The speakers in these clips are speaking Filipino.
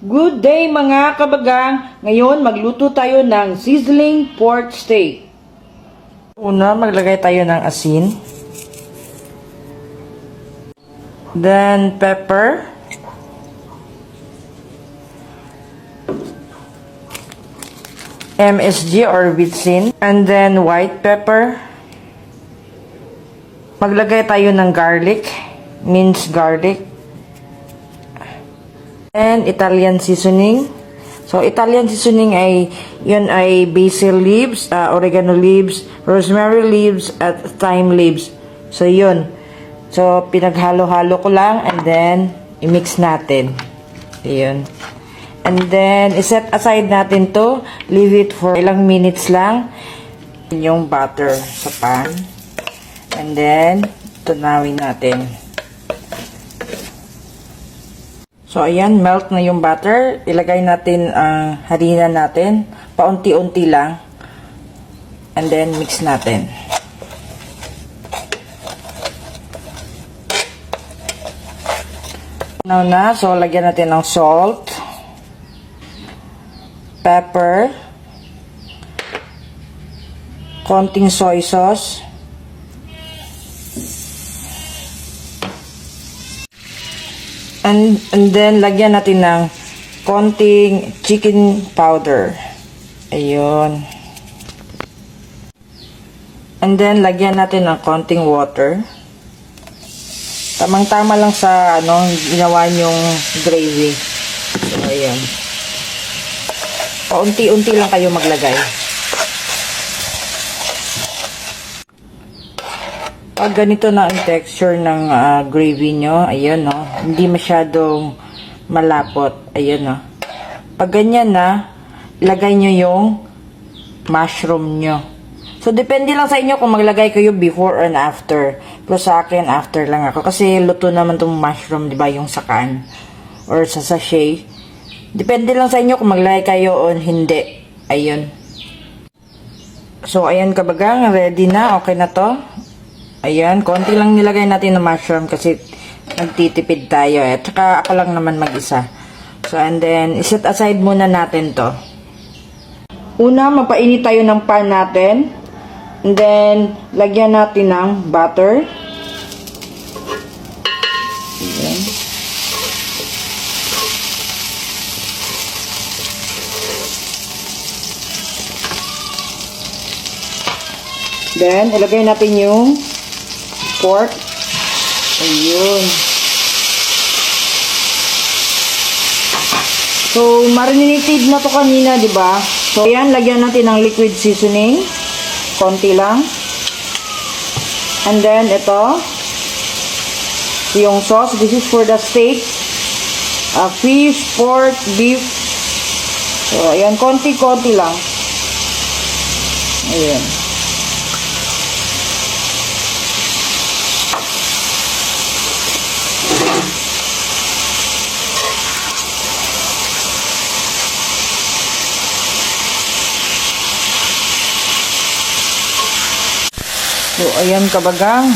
Good day mga kabagang! Ngayon magluto tayo ng sizzling pork steak. Una, maglagay tayo ng asin. Then pepper. MSG or vitsin. And then white pepper. Maglagay tayo ng garlic. Minced garlic. And Italian seasoning. So, Italian seasoning yun ay basil leaves, oregano leaves, rosemary leaves, at thyme leaves. So, yun. So, pinaghalo-halo ko lang and then, i-mix natin. Yun. And then, iset aside natin to. Leave it for ilang minutes lang. Yung butter sa pan. And then, tunawin natin. So, ayan, melt na yung butter. Ilagay natin ang harina natin. Paunti-unti lang. And then, mix natin. Now na, so, lagyan natin ng salt. Pepper. Konting soy sauce. And then, lagyan natin ng konting chicken powder. Ayun. And then, lagyan natin ng konting water. Tamang-tama lang sa, ginawa nyong gravy. So, ayan. Paunti-unti lang kayo maglagay. Pag ganito na ang texture ng gravy nyo, ayan, no, hindi masyadong malapot, ayan, no. Pag ganyan na, ilagay nyo yung mushroom nyo. So, depende lang sa inyo kung maglagay kayo before and after. Pero sa akin, after lang ako. Kasi luto naman tong mushroom, di ba, yung sakan or sa sachet. Depende lang sa inyo kung maglagay kayo o hindi. Ayun. So, ayan kabagang, ready na, okay na to. Ayan, konti lang nilagay natin ng mushroom kasi nagtitipid tayo eh. Tsaka ako lang naman mag-isa. So, and then, iset aside muna natin to. Una, mapainit tayo ng pan natin. And then, lagyan natin ng butter. Ayan. Then, ilagay natin yung pork. Ayun. So, marinated na to kanina, di ba? So, ayan, lagyan natin ng liquid seasoning. Konti lang. And then, ito. Yung sauce. This is for the steak. Fish, pork, beef. So, ayan, konti-konti lang. Ayan. So, ayan kabagang.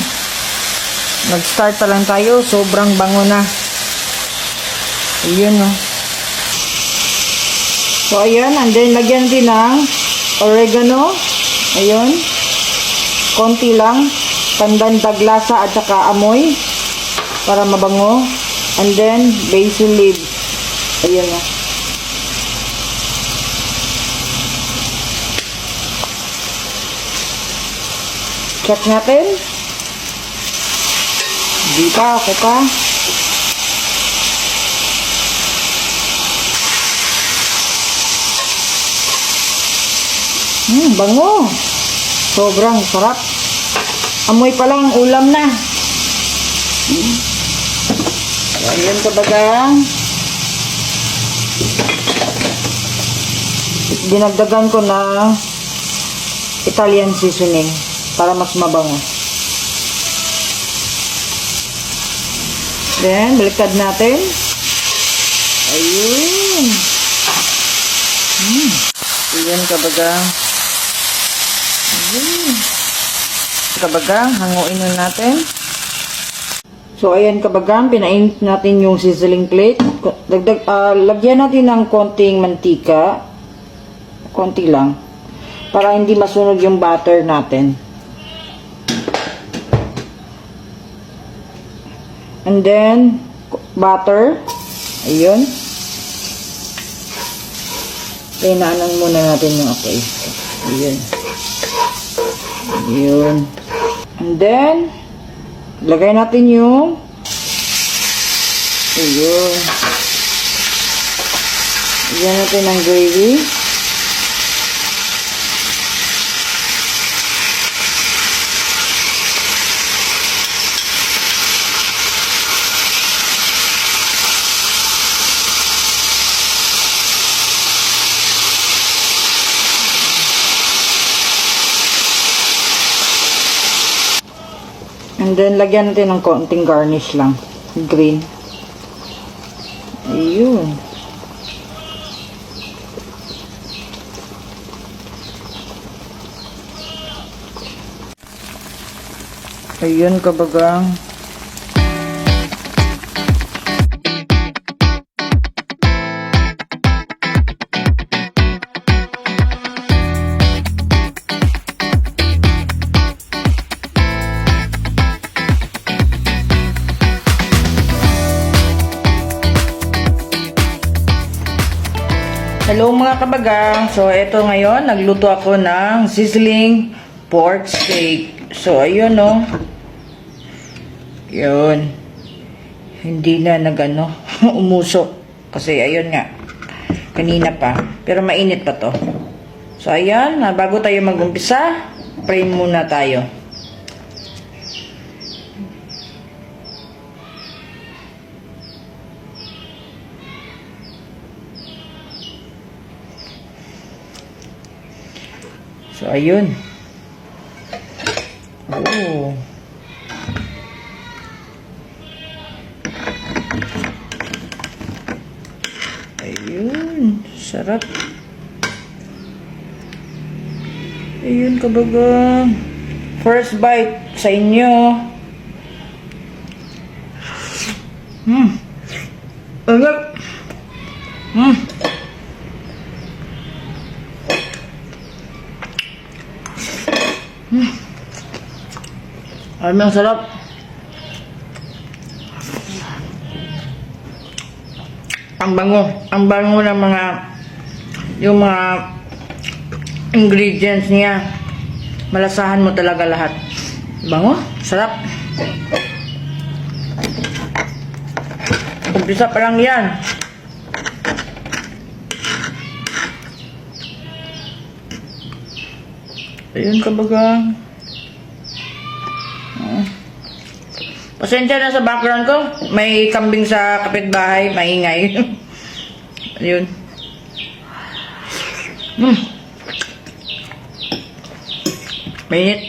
Nag-start pa lang tayo. Sobrang bango na. Ayan, no. So, ayan. And then, lagyan din ng oregano. Ayan. Konti lang. Pandandag lasa at saka amoy. Para mabango. And then, basil leaves. Ayan, no. Check natin. Di pa, okay pa. Bango. Sobrang sarap. Amoy pa lang, ulam na. Ayan kabagang. Dinagdagan ko na Italian seasoning. Para mas mabango. Then, baliktad natin. Ayun. Ayan, kabagang. Ayun. Kabagang, hanguin na natin. So, ayan kabagang, pinainit natin yung sizzling plate. Lagyan natin ng konting mantika. Konti lang. Para hindi masunog yung butter natin. And then, butter. Ayun. Pinaanan muna natin yung okay. Ayun. Ayun. And then, lagay natin yung ayun. Lagyan natin ng gravy. And then, lagyan natin ng konting garnish lang. Green. Ayun. Ayun, kabagang. Hello mga kabagang. So, eto ngayon, nagluto ako ng sizzling pork steak. So, ayun no. Yun. Hindi na nagano umusok. Kasi ayun nga. Kanina pa. Pero mainit pa to. So, ayan. Bago tayo mag-umpisa, pray muna tayo. So, ayun. Oh. Ayun. Sarap. Ayun, kabagang. First bite sa inyo. Agad. Alam mo, ang sarap. Ang bango ng yung mga ingredients niya. Malasahan mo talaga lahat. Bango, sarap. Umpisa pa lang yan. Ayun, kabagang. Pasensya na sa background ko. May kambing sa kapitbahay. Maingay. Ayun. Mainit.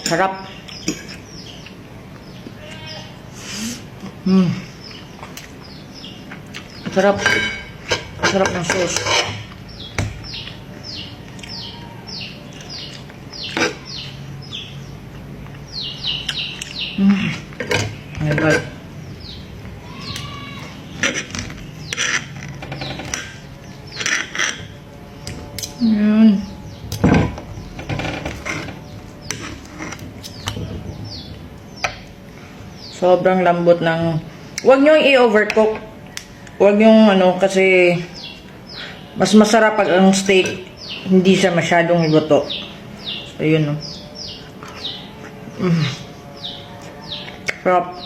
Sarap. Sarap. Sarap ng sauce. Ayan. Ayan. Sobrang lambot ng... Huwag nyo i-overcook. Huwag nyo kasi mas masarap pag ang steak hindi siya masyadong iluto. So, yun Sarap.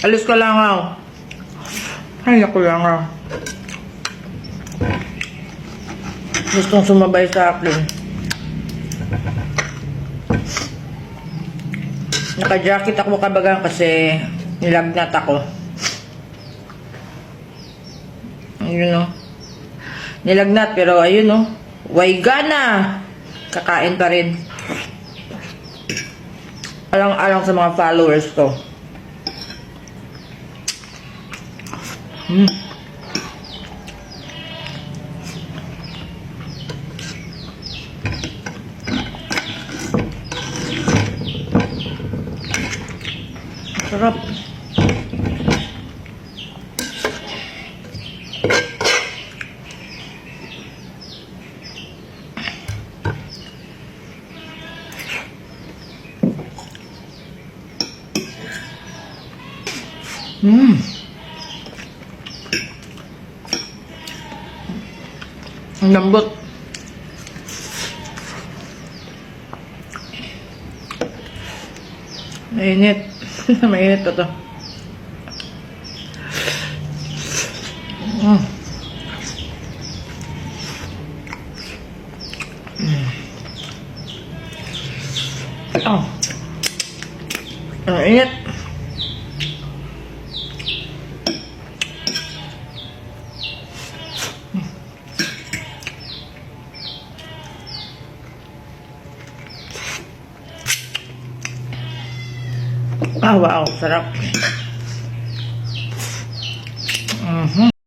Alis ka lang ako. Ay, ako lang ako. Gustong sumabay sa akin. Naka-jacket ako kabagang kasi nilagnat ako. Ayun nilagnat pero ayun waygana. Kakain pa rin. Alang-alang sa mga followers ko. Mm. Sarap. Ang lambot. Mainit. Mainit pa to. Oh. Ang init. Ah, wow, sarap.